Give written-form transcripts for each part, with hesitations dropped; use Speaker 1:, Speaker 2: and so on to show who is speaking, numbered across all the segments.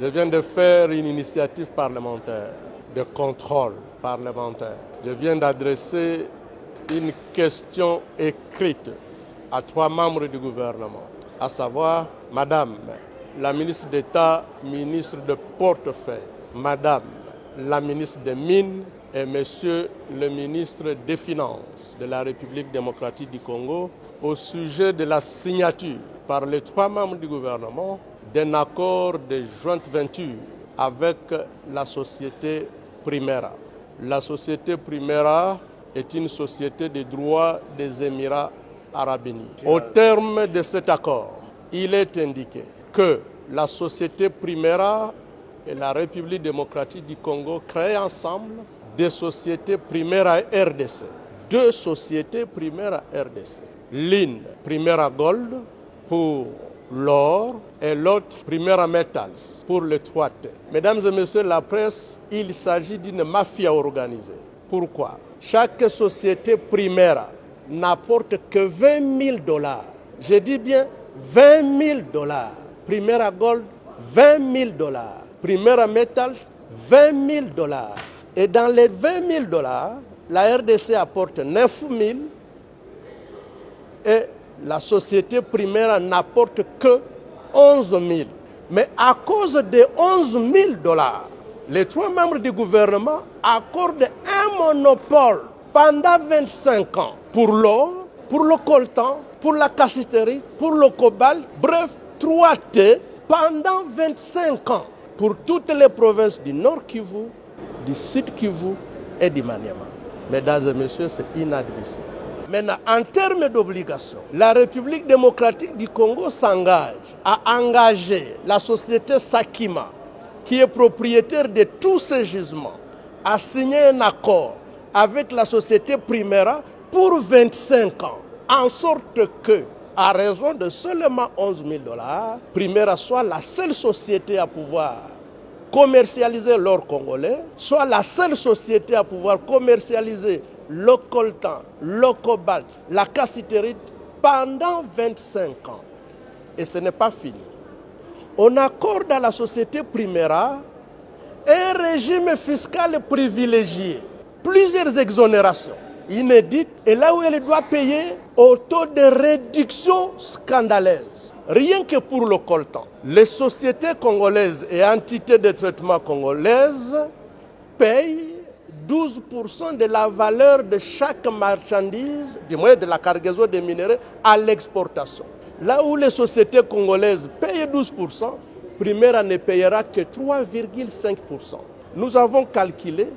Speaker 1: Je viens de faire une initiative parlementaire, de contrôle parlementaire. Je viens d'adresser une question écrite à 3 membres du gouvernement, à savoir Madame la ministre d'État, ministre de portefeuille, Madame la ministre des Mines et Monsieur le ministre des Finances de la République démocratique du Congo au sujet de la signature par les 3 membres du gouvernement d'un accord de jointe venture avec la société Primera. La société Primera est une société de droit des Émirats arabes unis. Au terme de cet accord, il est indiqué que la société Primera et la République démocratique du Congo créent ensemble des sociétés Primera RDC. 2 sociétés Primera RDC. L'une, Primera Gold, pour l'or, et l'autre, Primera Metals, pour le 3T. Mesdames et messieurs la presse, il s'agit d'une mafia organisée. Pourquoi? Chaque société Primera n'apporte que $20 000. Je dis bien $20 000. Primera Gold, $20 000. Primera Metals, $20 000. Et dans les $20 000, la RDC apporte 9 000 et la société Primera n'apporte que 11 000. Mais à cause des 11 000 $, les 3 membres du gouvernement accordent un monopole pendant 25 ans pour l'or, pour le coltan, pour la cassiterie, pour le cobalt, bref, 3T pendant 25 ans pour toutes les provinces du Nord Kivu, du Sud Kivu et du Maniema. Mesdames et messieurs, c'est inadmissible. Maintenant, en termes d'obligation, la République démocratique du Congo s'engage à engager la société Sakima, qui est propriétaire de tous ces gisements, à signer un accord avec la société Primera pour 25 ans, en sorte que, à raison de seulement 11 000 $, Primera soit la seule société à pouvoir commercialiser l'or congolais, soit la seule société à pouvoir commercialiser le coltan, le cobalt, la cassiterite pendant 25 ans. Et ce n'est pas fini. On accorde à la société Primera un régime fiscal privilégié, plusieurs exonérations inédites, et là où elle doit payer au taux de réduction scandaleuse. Rien que pour le coltan, les sociétés congolaises et entités de traitement congolaises payent 12% de la valeur de chaque marchandise, du moins de la cargaison des minéraux, à l'exportation. Là où les sociétés congolaises payent 12%, Primera ne payera que 3,5%. Nous avons calculé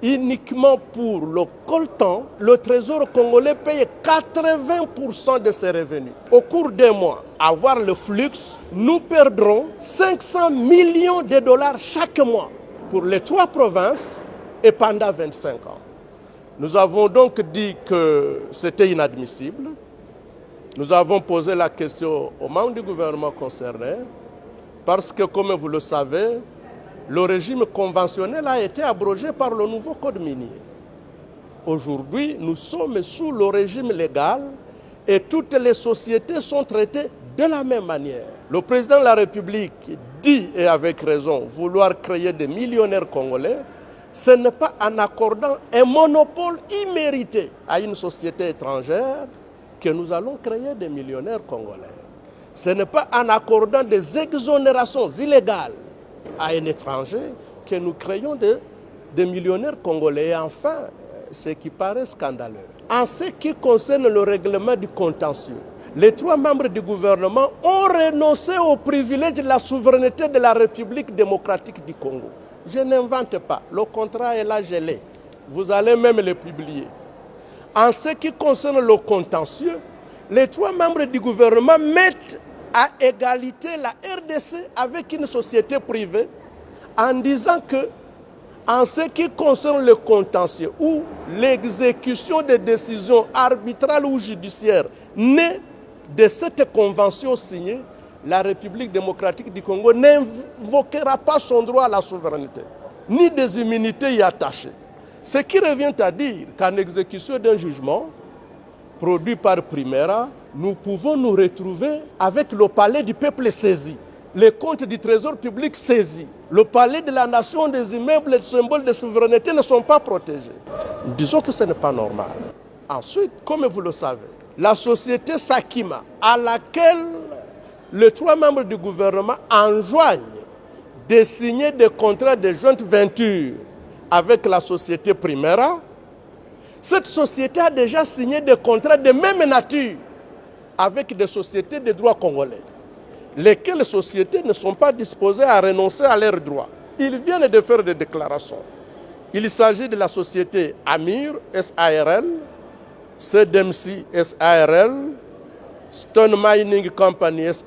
Speaker 1: uniquement pour le coltan, le Trésor congolais paye 80% de ses revenus. Au cours d'un mois, à voir le flux, nous perdrons 500 millions de dollars chaque mois pour les 3 provinces et pendant 25 ans. Nous avons donc dit que c'était inadmissible. Nous avons posé la question aux membres du gouvernement concernés parce que, comme vous le savez, le régime conventionnel a été abrogé par le nouveau code minier. Aujourd'hui, nous sommes sous le régime légal et toutes les sociétés sont traitées de la même manière. Le président de la République dit, et avec raison, vouloir créer des millionnaires congolais. Ce n'est pas en accordant un monopole immérité à une société étrangère que nous allons créer des millionnaires congolais. Ce n'est pas en accordant des exonérations illégales à un étranger que nous créons des millionnaires congolais. Et enfin, ce qui paraît scandaleux, en ce qui concerne le règlement du contentieux, les 3 membres du gouvernement ont renoncé au privilège de la souveraineté de la République démocratique du Congo. Je n'invente pas, le contrat est là gelé. Vous allez même le publier. En ce qui concerne le contentieux, les 3 membres du gouvernement mettent à égalité la RDC avec une société privée en disant que, en ce qui concerne le contentieux ou l'exécution des décisions arbitrales ou judiciaires nées de cette convention signée, la République démocratique du Congo n'invoquera pas son droit à la souveraineté, ni des immunités y attachées. Ce qui revient à dire qu'en exécution d'un jugement produit par Primera, nous pouvons nous retrouver avec le palais du peuple saisi. les comptes du trésor public saisis. Le palais de la nation, des immeubles, les symboles de souveraineté ne sont pas protégés. Disons que ce n'est pas normal. Ensuite, comme vous le savez, la société Sakima, à laquelle les 3 membres du gouvernement enjoignent de signer des contrats de joint venture avec la société Primera, cette société a déjà signé des contrats de même nature avec des sociétés de droit congolais, lesquelles sociétés ne sont pas disposées à renoncer à leurs droits. Ils viennent de faire des déclarations. Il s'agit de la société Amir SARL, CDMC SARL, Stone Mining Company SARL,